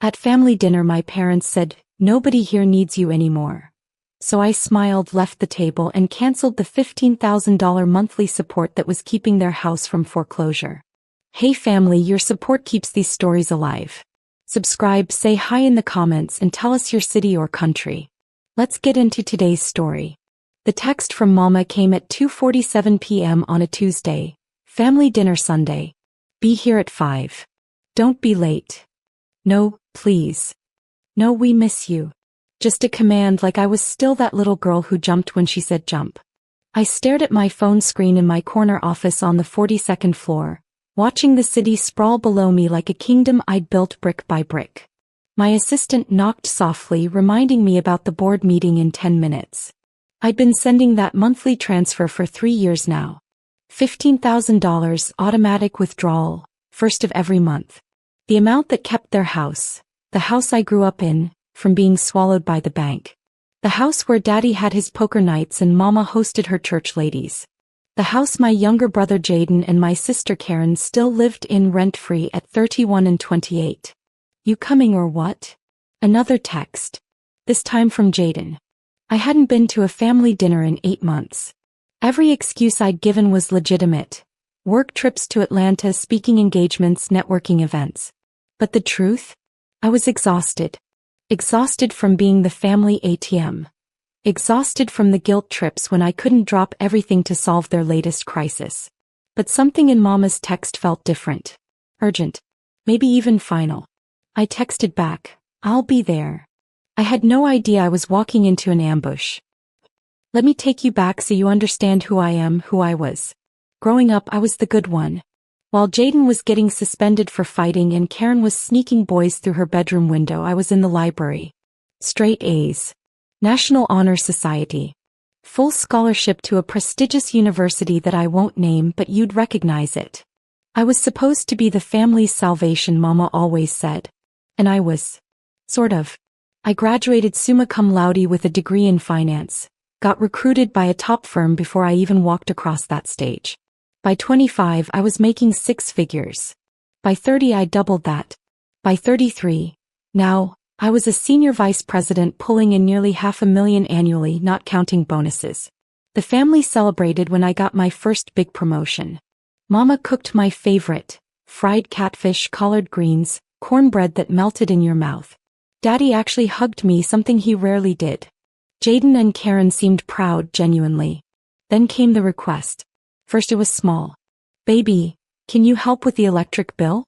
At family dinner my parents said, "Nobody here needs you anymore." So I smiled, left the table and canceled the $15,000 monthly support that was keeping their house from foreclosure. Hey family, your support keeps these stories alive. Subscribe, say hi in the comments and tell us your city or country. Let's get into today's story. The text from Mama came at 2:47 p.m. on a Tuesday. Family dinner Sunday. Be here at 5. Don't be late. No, please. No, we miss you. Just a command, like I was still that little girl who jumped when she said jump. I stared at my phone screen in my corner office on the 42nd floor, watching the city sprawl below me like a kingdom I'd built brick by brick. My assistant knocked softly, reminding me about the board meeting in 10 minutes. I'd been sending that monthly transfer for 3 years now. $15,000 automatic withdrawal, first of every month. The amount that kept their house, the house I grew up in, from being swallowed by the bank. The house where Daddy had his poker nights and Mama hosted her church ladies. The house my younger brother Jaden and my sister Karen still lived in rent-free at 31 and 28. You coming or what? Another text. This time from Jaden. I hadn't been to a family dinner in 8 months. Every excuse I'd given was legitimate. Work trips to Atlanta, speaking engagements, networking events. But the truth? I was exhausted. Exhausted from being the family ATM. Exhausted from the guilt trips when I couldn't drop everything to solve their latest crisis. But something in Mama's text felt different. Urgent. Maybe even final. I texted back, "I'll be there." I had no idea I was walking into an ambush. Let me take you back so you understand who I am, who I was. Growing up, I was the good one. While Jaden was getting suspended for fighting and Karen was sneaking boys through her bedroom window, I was in the library. Straight A's. National Honor Society. Full scholarship to a prestigious university that I won't name, but you'd recognize it. I was supposed to be the family's salvation, Mama always said. And I was. Sort of. I graduated summa cum laude with a degree in finance, got recruited by a top firm before I even walked across that stage. By 25, I was making 6 figures. By 30, I doubled that. By 33, now, I was a senior vice president pulling in nearly $500,000 annually, not counting bonuses. The family celebrated when I got my first big promotion. Mama cooked my favorite, fried catfish, collard greens, cornbread that melted in your mouth. Daddy actually hugged me, something he rarely did. Jaden and Karen seemed proud, genuinely. Then came the request. First it was small. "Baby, can you help with the electric bill?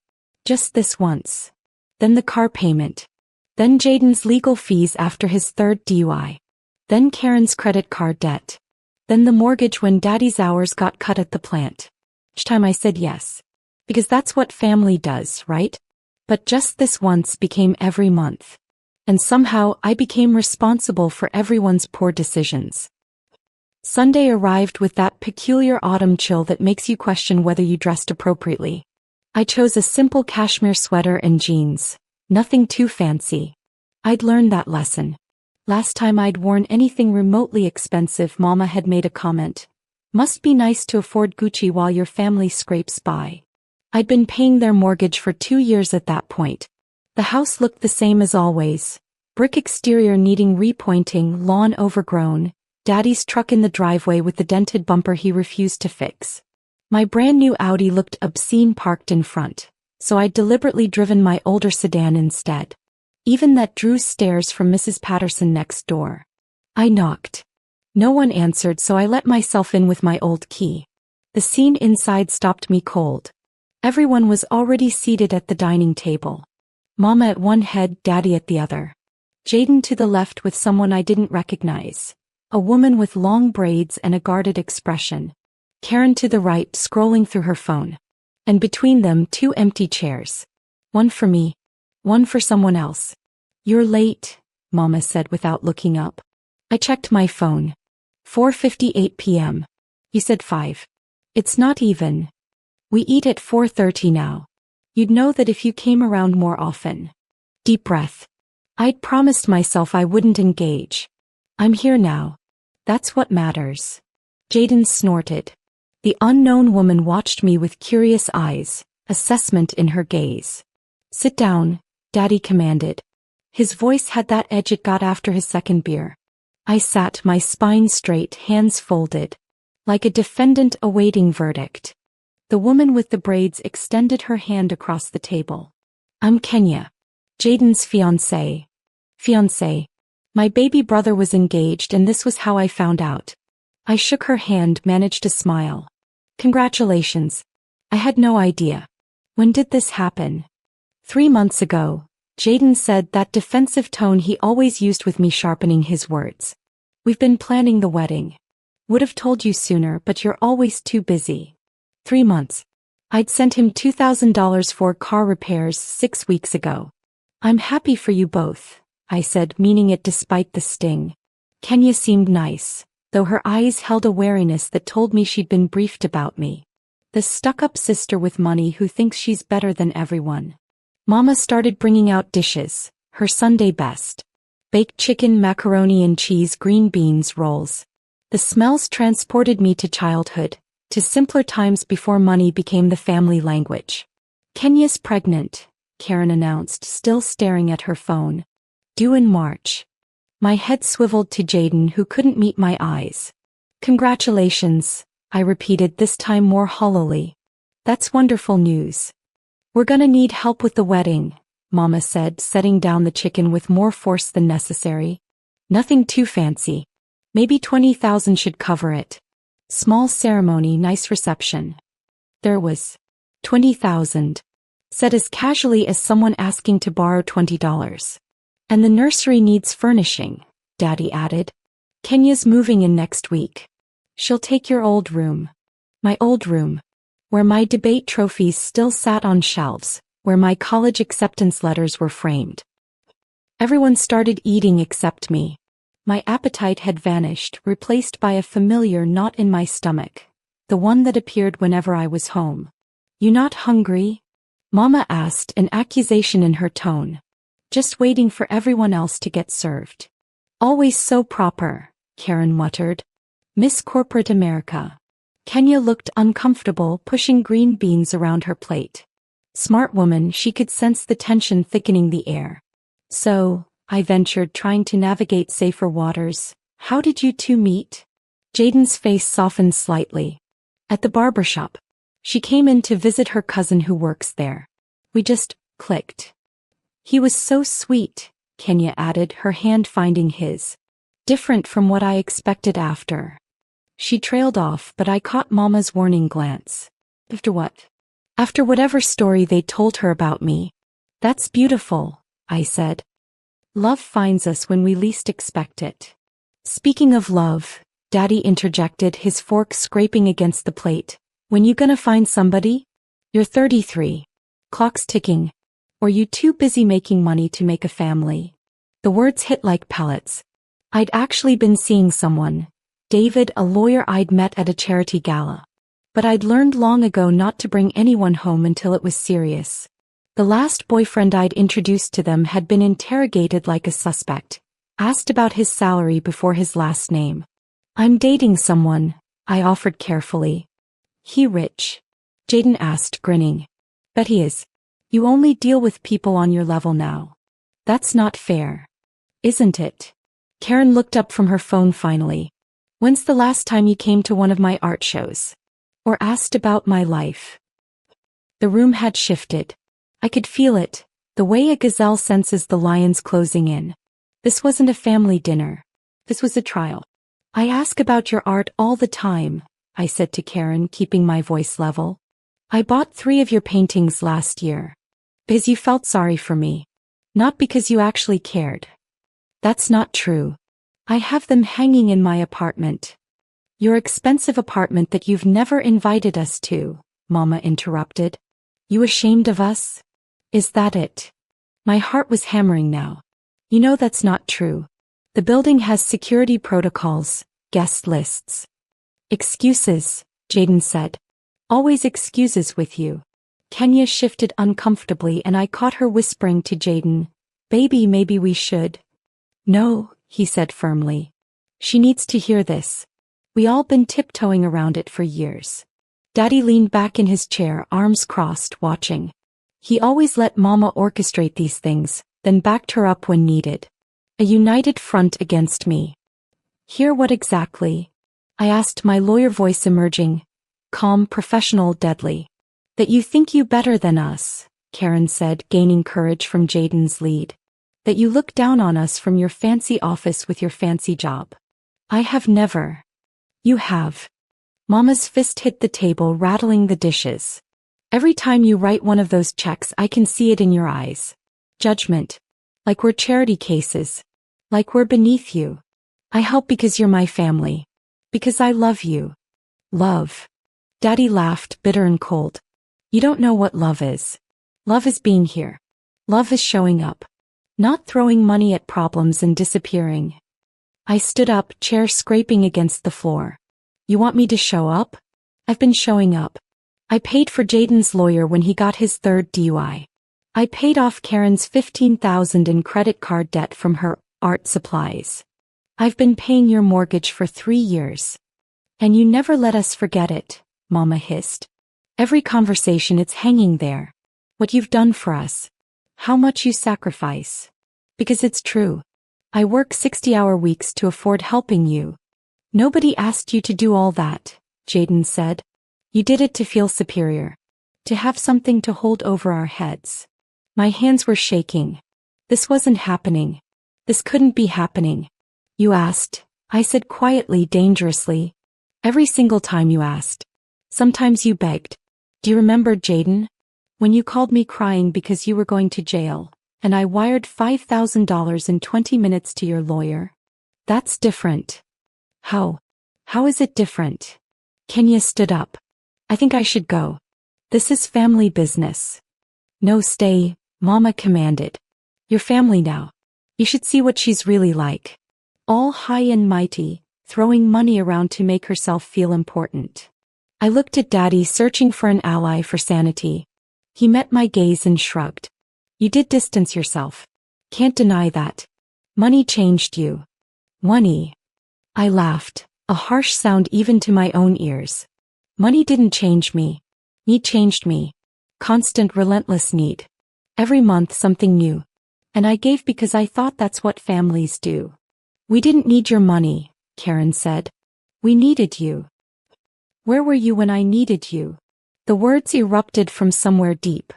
Just this once." Then the car payment. Then Jaden's legal fees after his 3rd DUI. Then Karen's credit card debt. Then the mortgage when Daddy's hours got cut at the plant. Each time I said yes. Because that's what family does, right? But just this once became every month. And somehow I became responsible for everyone's poor decisions. Sunday arrived with that peculiar autumn chill that makes you question whether you dressed appropriately. I chose a simple cashmere sweater and jeans. Nothing too fancy. I'd learned that lesson. Last time I'd worn anything remotely expensive, Mama had made a comment. Must be nice to afford Gucci while your family scrapes by. I'd been paying their mortgage for 2 years at that point. The house looked the same as always. Brick exterior needing repointing, lawn overgrown, Daddy's truck in the driveway with the dented bumper he refused to fix. My brand new Audi looked obscene parked in front, so I'd deliberately driven my older sedan instead. Even that drew stares from Mrs. Patterson next door. I knocked. No one answered, so I let myself in with my old key. The scene inside stopped me cold. Everyone was already seated at the dining table. Mama at one head, Daddy at the other. Jaden to the left with someone I didn't recognize. A woman with long braids and a guarded expression. Karen to the right, scrolling through her phone. And between them, 2 empty chairs. One for me. One for someone else. "You're late," Mama said without looking up. I checked my phone. 4:58 p.m. You said 5. It's not even. We eat at 4:30 now. You'd know that if you came around more often. Deep breath. I'd promised myself I wouldn't engage. I'm here now. That's what matters. Jaden snorted. The unknown woman watched me with curious eyes, assessment in her gaze. "Sit down," Daddy commanded. His voice had that edge it got after his second beer. I sat, my spine straight, hands folded, like a defendant awaiting verdict. The woman with the braids extended her hand across the table. I'm Kenya, Jaden's fiancé. My baby brother was engaged and this was how I found out. I shook her hand, managed to smile. Congratulations. I had no idea. When did this happen? 3 months ago, Jaden said, that defensive tone he always used with me sharpening his words. We've been planning the wedding. Would have told you sooner, but you're always too busy. 3 months. I'd sent him $2,000 for car repairs 6 weeks ago. I'm happy for you both, I said, meaning it despite the sting. Kenya seemed nice, though her eyes held a wariness that told me she'd been briefed about me. The stuck-up sister with money who thinks she's better than everyone. Mama started bringing out dishes, her Sunday best. Baked chicken, macaroni and cheese, green beans, rolls. The smells transported me to childhood, to simpler times before money became the family language. Kenya's pregnant, Karen announced, still staring at her phone. Due in March. My head swiveled to Jaden, who couldn't meet my eyes. Congratulations, I repeated, this time more hollowly. That's wonderful news. We're gonna need help with the wedding, Mama said, setting down the chicken with more force than necessary. Nothing too fancy. Maybe 20,000 should cover it. Small ceremony, nice reception. There was 20,000. Said as casually as someone asking to borrow $20. And the nursery needs furnishing, Daddy added. Kenya's moving in next week. She'll take your old room. My old room. Where my debate trophies still sat on shelves, where my college acceptance letters were framed. Everyone started eating except me. My appetite had vanished, replaced by a familiar knot in my stomach, the one that appeared whenever I was home. You not hungry? Mama asked, an accusation in her tone. Just waiting for everyone else to get served. Always so proper, Karen muttered. Miss Corporate America. Kenya looked uncomfortable, pushing green beans around her plate. Smart woman, she could sense the tension thickening the air. So, I ventured, trying to navigate safer waters. How did you two meet? Jaden's face softened slightly. At the barbershop. She came in to visit her cousin who works there. We just clicked. He was so sweet, Kenya added, her hand finding his. Different from what I expected after. She trailed off, but I caught Mama's warning glance. After what? After whatever story they told her about me. That's beautiful, I said. Love finds us when we least expect it. Speaking of love, Daddy interjected, his fork scraping against the plate. When you gonna find somebody? You're 33. Clock's ticking. Or you too busy making money to make a family? The words hit like pellets. I'd actually been seeing someone. David, a lawyer I'd met at a charity gala. But I'd learned long ago not to bring anyone home until it was serious. The last boyfriend I'd introduced to them had been interrogated like a suspect, asked about his salary before his last name. I'm dating someone, I offered carefully. He rich? Jaden asked, grinning. Bet he is. You only deal with people on your level now. That's not fair. Isn't it? Karen looked up from her phone finally. When's the last time you came to one of my art shows? Or asked about my life? The room had shifted. I could feel it, the way a gazelle senses the lions closing in. This wasn't a family dinner. This was a trial. I ask about your art all the time, I said to Karen, keeping my voice level. I bought 3 of your paintings last year. Because you felt sorry for me. Not because you actually cared. That's not true. I have them hanging in my apartment. Your expensive apartment that you've never invited us to, Mama interrupted. You ashamed of us? Is that it? My heart was hammering now. You know that's not true. The building has security protocols, guest lists. Excuses, Jaden said. Always excuses with you. Kenya shifted uncomfortably and I caught her whispering to Jaden, Baby, maybe we should. No, he said firmly. She needs to hear this. We all been tiptoeing around it for years. Daddy leaned back in his chair, arms crossed, watching. He always let Mama orchestrate these things, then backed her up when needed. A united front against me. Hear what exactly? I asked, my lawyer voice emerging. Calm, professional, deadly. That you think you better than us, Karen said, gaining courage from Jaden's lead. That you look down on us from your fancy office with your fancy job. I have never. You have. Mama's fist hit the table, rattling the dishes. Every time you write one of those checks, I can see it in your eyes. Judgment. Like we're charity cases. Like we're beneath you. I help because you're my family. Because I love you. Love. Daddy laughed, bitter and cold. You don't know what love is. Love is being here. Love is showing up. Not throwing money at problems and disappearing. I stood up, chair scraping against the floor. You want me to show up? I've been showing up. I paid for Jaden's lawyer when he got his third DUI. I paid off Karen's $15,000 in credit card debt from her art supplies. I've been paying your mortgage for 3 years. And you never let us forget it, Mama hissed. Every conversation it's hanging there. What you've done for us. How much you sacrifice. Because it's true. I work 60-hour weeks to afford helping you. Nobody asked you to do all that, Jaden said. You did it to feel superior. To have something to hold over our heads. My hands were shaking. This wasn't happening. This couldn't be happening. You asked, I said quietly, dangerously. Every single time you asked. Sometimes you begged. Do you remember, Jaden? When you called me crying because you were going to jail, and I wired $5,000 in 20 minutes to your lawyer? That's different. How? How is it different? Kenya stood up. I think I should go. This is family business. No, stay, Mama commanded. You're family now. You should see what she's really like. All high and mighty, throwing money around to make herself feel important. I looked at Daddy, searching for an ally for sanity. He met my gaze and shrugged. You did distance yourself. Can't deny that. Money changed you. Money. I laughed, a harsh sound even to my own ears. Money didn't change me. Need changed me. Constant, relentless need. Every month something new. And I gave because I thought that's what families do. We didn't need your money, Karen said. We needed you. Where were you when I needed you? The words erupted from somewhere deep.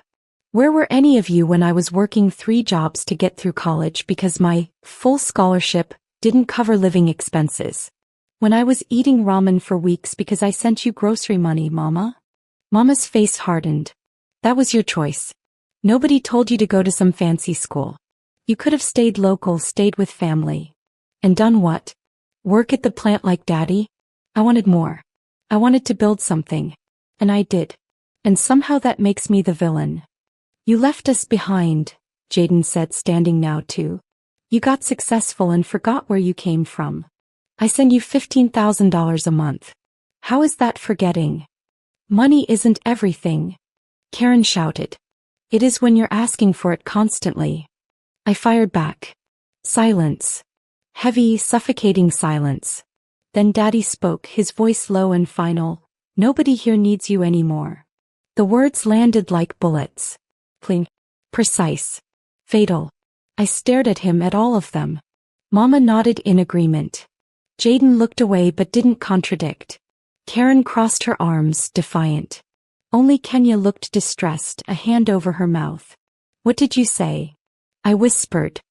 Where were any of you when I was working 3 jobs to get through college because my full scholarship didn't cover living expenses? When I was eating ramen for weeks because I sent you grocery money, Mama? Mama's face hardened. That was your choice. Nobody told you to go to some fancy school. You could have stayed local, stayed with family. And done what? Work at the plant like Daddy? I wanted more. I wanted to build something. And I did. And somehow that makes me the villain. You left us behind, Jaden said, standing now too. You got successful and forgot where you came from. I send you $15,000 a month. How is that forgetting? Money isn't everything. Karen shouted. It is when you're asking for it constantly. I fired back. Silence. Heavy, suffocating silence. Then Daddy spoke, his voice low and final. Nobody here needs you anymore. The words landed like bullets. Clean. Precise. Fatal. I stared at him, at all of them. Mama nodded in agreement. Jaden looked away but didn't contradict. Karen crossed her arms, defiant. Only Kenya looked distressed, a hand over her mouth. What did you say? I whispered.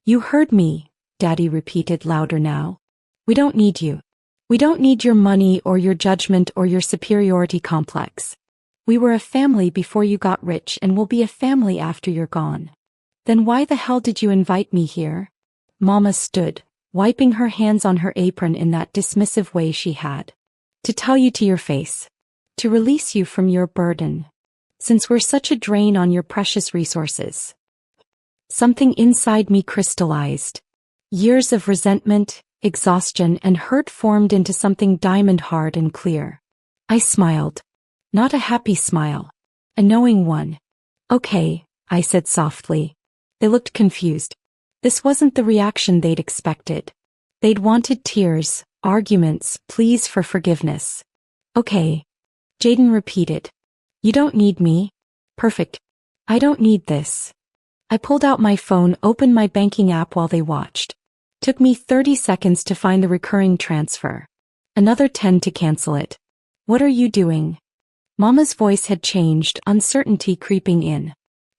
You heard me, Daddy repeated louder now. We don't need you. We don't need your money or your judgment or your superiority complex. We were a family before you got rich and will be a family after you're gone. Then why the hell did you invite me here? Mama stood, wiping her hands on her apron in that dismissive way she had. To tell you to your face. To release you from your burden. Since we're such a drain on your precious resources. Something inside me crystallized. Years of resentment, exhaustion, and hurt formed into something diamond hard and clear. I smiled. Not a happy smile. A knowing one. Okay, I said softly. They looked confused. This wasn't the reaction they'd expected. They'd wanted tears, arguments, pleas for forgiveness. Okay. Jaden repeated. You don't need me. Perfect. I don't need this. I pulled out my phone, opened my banking app while they watched. Took me 30 seconds to find the recurring transfer. Another 10 to cancel it. What are you doing? Mama's voice had changed, uncertainty creeping in.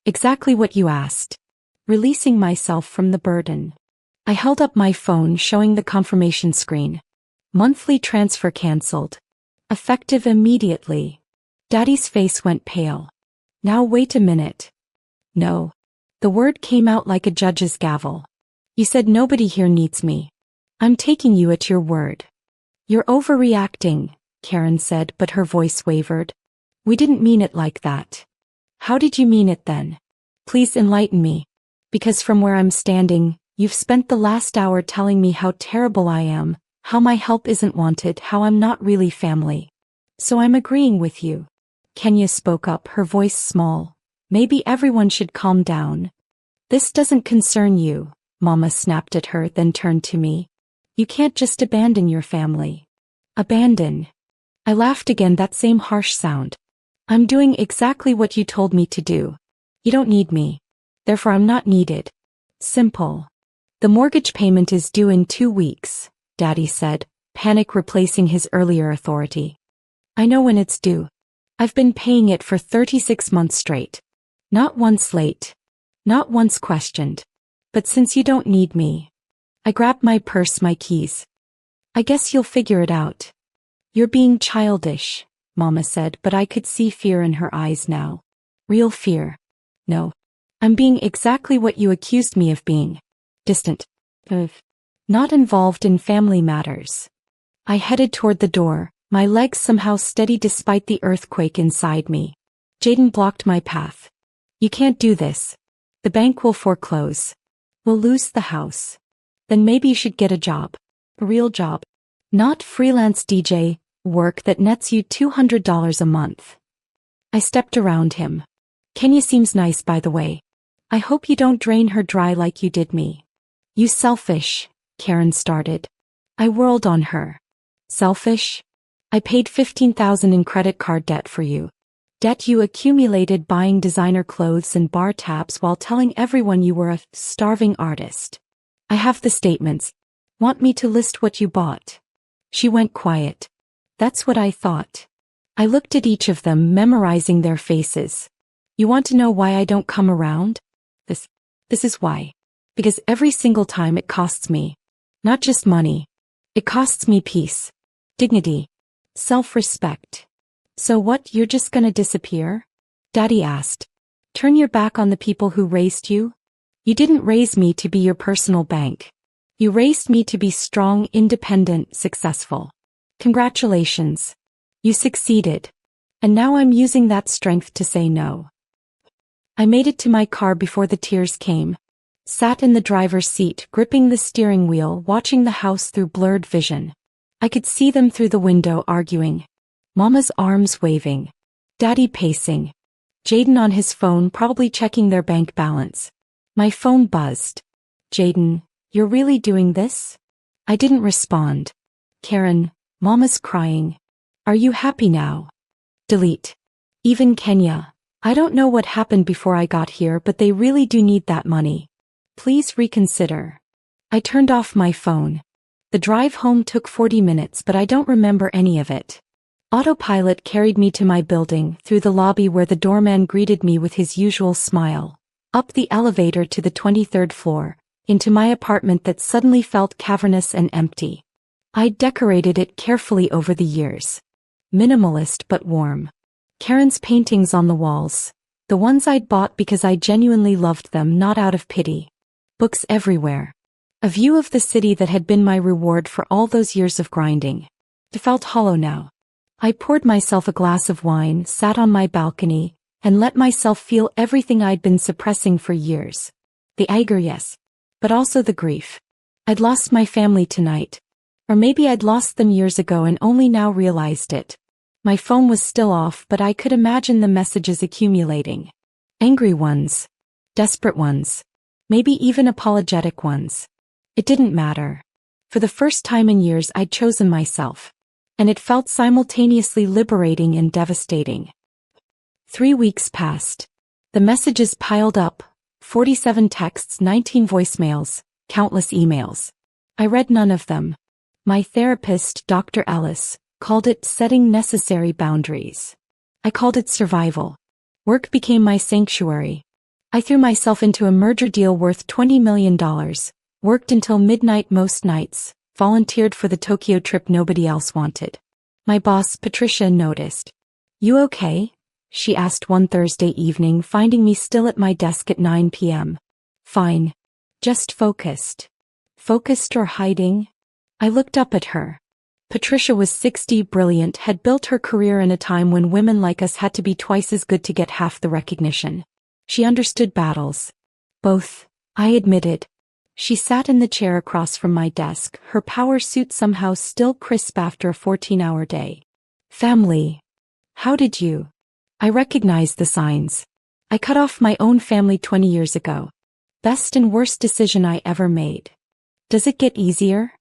Exactly what you asked. Releasing myself from the burden. I held up my phone, showing the confirmation screen. Monthly transfer canceled. Effective immediately. Daddy's face went pale. Now wait a minute. No. The word came out like a judge's gavel. You said nobody here needs me. I'm taking you at your word. You're overreacting, Karen said, but her voice wavered. We didn't mean it like that. How did you mean it then? Please enlighten me. Because from where I'm standing, you've spent the last hour telling me how terrible I am, how my help isn't wanted, how I'm not really family. So I'm agreeing with you. Kenya spoke up, her voice small. Maybe everyone should calm down. This doesn't concern you, Mama snapped at her, then turned to me. You can't just abandon your family. Abandon. I laughed again, that same harsh sound. I'm doing exactly what you told me to do. You don't need me. Therefore I'm not needed. Simple. The mortgage payment is due in 2 weeks, Daddy said, panic replacing his earlier authority. I know when it's due. I've been paying it for 36 months straight. Not once late. Not once questioned. But since you don't need me. I grabbed my purse, my keys. I guess you'll figure it out. You're being childish, Mama said, but I could see fear in her eyes now. Real fear. No. I'm being exactly what you accused me of being. Distant. Not involved in family matters. I headed toward the door, my legs somehow steady despite the earthquake inside me. Jaden blocked my path. You can't do this. The bank will foreclose. We'll lose the house. Then maybe you should get a job. A real job. Not freelance DJ work that nets you $200 a month. I stepped around him. Kenya seems nice, by the way. I hope you don't drain her dry like you did me. You selfish, Karen started. I whirled on her. Selfish? I paid $15,000 in credit card debt for you. Debt you accumulated buying designer clothes and bar tabs while telling everyone you were a starving artist. I have the statements. Want me to list what you bought? She went quiet. That's what I thought. I looked at each of them, memorizing their faces. You want to know why I don't come around? This is why. Because every single time it costs me. Not just money. It costs me peace. Dignity. Self-respect. So what, you're just gonna disappear? Daddy asked. Turn your back on the people who raised you? You didn't raise me to be your personal bank. You raised me to be strong, independent, successful. Congratulations. You succeeded. And now I'm using that strength to say no. I made it to my car before the tears came. Sat in the driver's seat, gripping the steering wheel, watching the house through blurred vision. I could see them through the window arguing. Mama's arms waving. Daddy pacing. Jaden on his phone, probably checking their bank balance. My phone buzzed. Jaden, you're really doing this? I didn't respond. Karen, Mama's crying. Are you happy now? Delete. Even Kenya. I don't know what happened before I got here, but they really do need that money. Please reconsider. I turned off my phone. The drive home took 40 minutes, but I don't remember any of it. Autopilot carried me to my building, through the lobby where the doorman greeted me with his usual smile, up the elevator to the 23rd floor, into my apartment that suddenly felt cavernous and empty. I'd decorated it carefully over the years. Minimalist but warm. Karen's paintings on the walls. The ones I'd bought because I genuinely loved them, not out of pity. Books everywhere. A view of the city that had been my reward for all those years of grinding. It felt hollow now. I poured myself a glass of wine, sat on my balcony, and let myself feel everything I'd been suppressing for years. The anger, yes. But also the grief. I'd lost my family tonight. Or maybe I'd lost them years ago and only now realized it. My phone was still off, but I could imagine the messages accumulating. Angry ones. Desperate ones. Maybe even apologetic ones. It didn't matter. For the first time in years I'd chosen myself. And it felt simultaneously liberating and devastating. 3 weeks passed. The messages piled up, 47 texts, 19 voicemails, countless emails. I read none of them. My therapist, Dr. Ellis, called it setting necessary boundaries. I called it survival. Work became my sanctuary. I threw myself into a merger deal worth $20 million, worked until midnight most nights, volunteered for the Tokyo trip nobody else wanted. My boss, Patricia, noticed. "You okay?" she asked one Thursday evening, finding me still at my desk at 9 p.m. "Fine. Just focused." Focused or hiding? I looked up at her. Patricia was 60, brilliant, had built her career in a time when women like us had to be twice as good to get half the recognition. She understood battles. Both, I admitted. She sat in the chair across from my desk, her power suit somehow still crisp after a 14-hour day. "Family. How did you?" I recognized the signs. I cut off my own family 20 years ago. Best and worst decision I ever made. Does it get easier?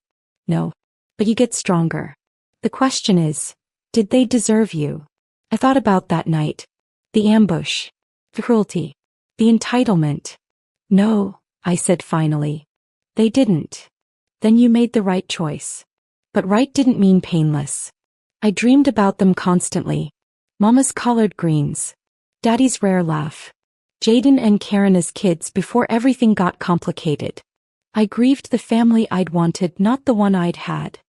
No. But you get stronger. The question is, did they deserve you? I thought about that night. The ambush. The cruelty. The entitlement. "No," I said finally. "They didn't." "Then you made the right choice." But right didn't mean painless. I dreamed about them constantly. Mama's collard greens. Daddy's rare laugh. Jaden and Karen as kids before everything got complicated. I grieved the family I'd wanted, not the one I'd had.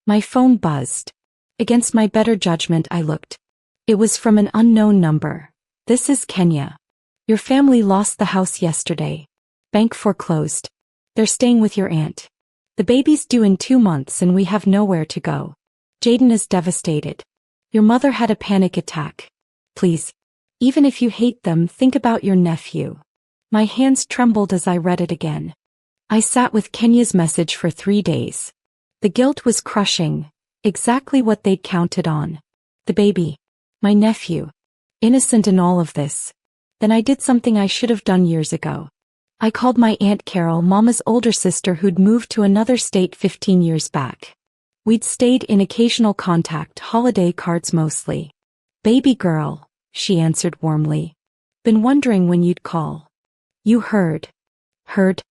My phone buzzed. Against my better judgment, I looked. It was from an unknown number. "This is Kenya. Your family lost the house yesterday. Bank foreclosed. They're staying with your aunt. The baby's due in 2 months and we have nowhere to go. Jaden is devastated. Your mother had a panic attack. Please, even if you hate them, think about your nephew." My hands trembled as I read it again. I sat with Kenya's message for 3 days. The guilt was crushing, exactly what they'd counted on. The baby. My nephew. Innocent in all of this. Then I did something I should have done years ago. I called my Aunt Carol, Mama's older sister who'd moved to another state 15 years back. We'd stayed in occasional contact, holiday cards mostly. "Baby girl," she answered warmly. "Been wondering when you'd call." "You heard." "Heard?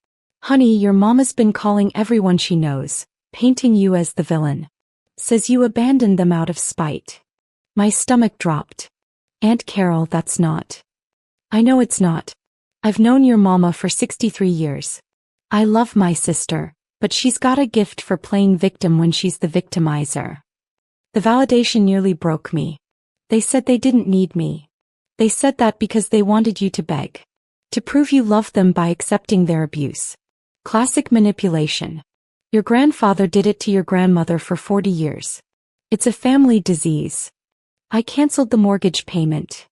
Honey, your mama's been calling everyone she knows, painting you as the villain. Says you abandoned them out of spite." My stomach dropped. "Aunt Carol, that's not." "I know it's not. I've known your mama for 63 years. I love my sister, but she's got a gift for playing victim when she's the victimizer." The validation nearly broke me. They said they didn't need me. They said that because they wanted you to beg. To prove you loved them by accepting their abuse. Classic manipulation. Your grandfather did it to your grandmother for 40 years. It's a family disease. I canceled the mortgage payment.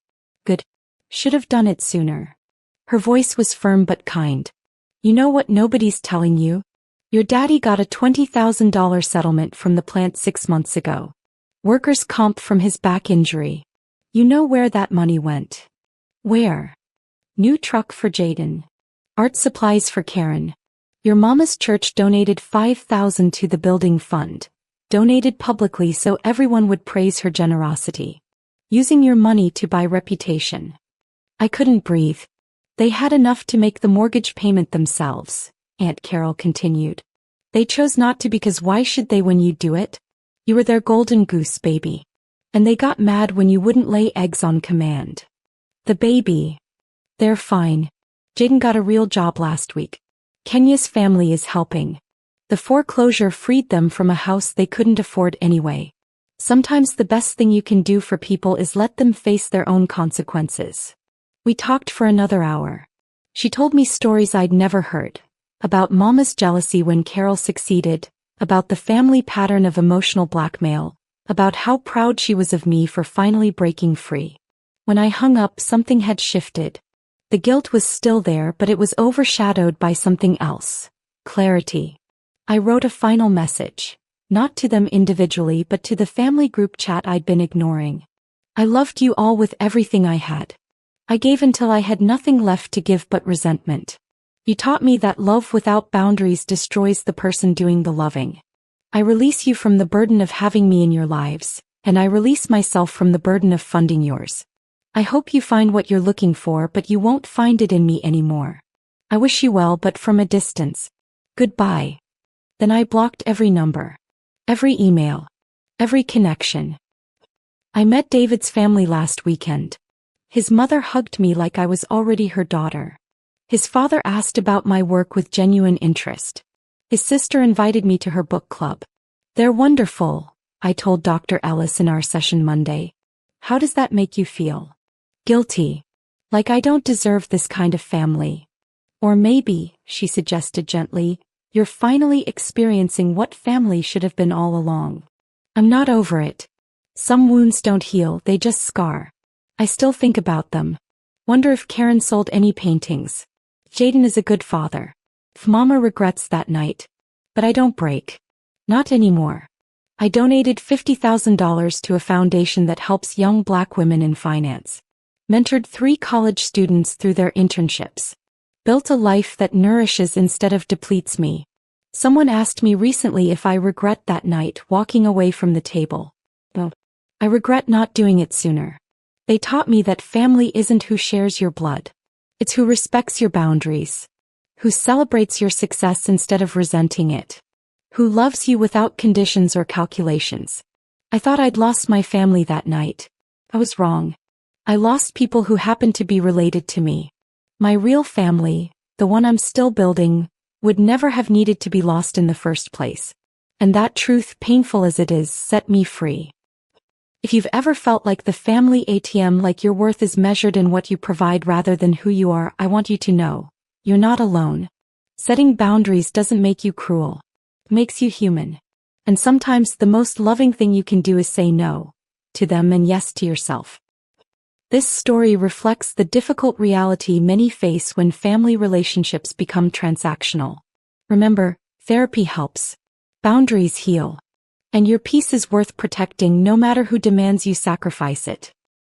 Good. Should have done it sooner. Her voice was firm but kind. "You know what nobody's telling you? Your daddy got a $20,000 settlement from the plant 6 months ago. Workers' comp from his back injury. You know where that money went." "Where?" "New truck for Jaden. Art supplies for Karen. Your mama's church donated $5,000 to the building fund. Donated publicly so everyone would praise her generosity. Using your money to buy reputation." I couldn't breathe. "They had enough to make the mortgage payment themselves," Aunt Carol continued. "They chose not to because why should they when you do it? You were their golden goose, baby. And they got mad when you wouldn't lay eggs on command. The baby. They're fine. Jaden got a real job last week. Kenya's family is helping. The foreclosure freed them from a house they couldn't afford anyway. Sometimes the best thing you can do for people is let them face their own consequences." We talked for another hour. She told me stories I'd never heard. About Mama's jealousy when Carol succeeded, about the family pattern of emotional blackmail, about how proud she was of me for finally breaking free. When I hung up, something had shifted. The guilt was still there, but it was overshadowed by something else. Clarity. I wrote a final message. Not to them individually but to the family group chat I'd been ignoring. "I loved you all with everything I had. I gave until I had nothing left to give but resentment. You taught me that love without boundaries destroys the person doing the loving. I release you from the burden of having me in your lives, and I release myself from the burden of funding yours. I hope you find what you're looking for, but you won't find it in me anymore. I wish you well, but from a distance. Goodbye. Then I blocked every number, every email, every connection. I met David's family last weekend. His mother hugged me like I was already her daughter. His father asked about my work with genuine interest. His sister invited me to her book club. They're wonderful, I told Dr. Ellis in our session Monday. How does that make you feel? Guilty. Like I don't deserve this kind of family. Or maybe, she suggested gently, you're finally experiencing what family should have been all along. I'm not over it. Some wounds don't heal, they just scar. I still think about them. Wonder if Karen sold any paintings. Jaden is a good father. Mama regrets that night. But I don't break. Not anymore. I donated $50,000 to a foundation that helps young Black women in finance. Mentored 3 college students through their internships. Built a life that nourishes instead of depletes me. Someone asked me recently if I regret that night walking away from the table. Oh, I regret not doing it sooner. They taught me that family isn't who shares your blood. It's who respects your boundaries. Who celebrates your success instead of resenting it. Who loves you without conditions or calculations. I thought I'd lost my family that night. I was wrong. I lost people who happened to be related to me. My real family, the one I'm still building, would never have needed to be lost in the first place. And that truth, painful as it is, set me free. If you've ever felt like the family ATM, like your worth is measured in what you provide rather than who you are, I want you to know, you're not alone. Setting boundaries doesn't make you cruel. It makes you human. And sometimes the most loving thing you can do is say no to them and yes to yourself. This story reflects the difficult reality many face when family relationships become transactional. Remember, therapy helps. Boundaries heal. And your peace is worth protecting no matter who demands you sacrifice it.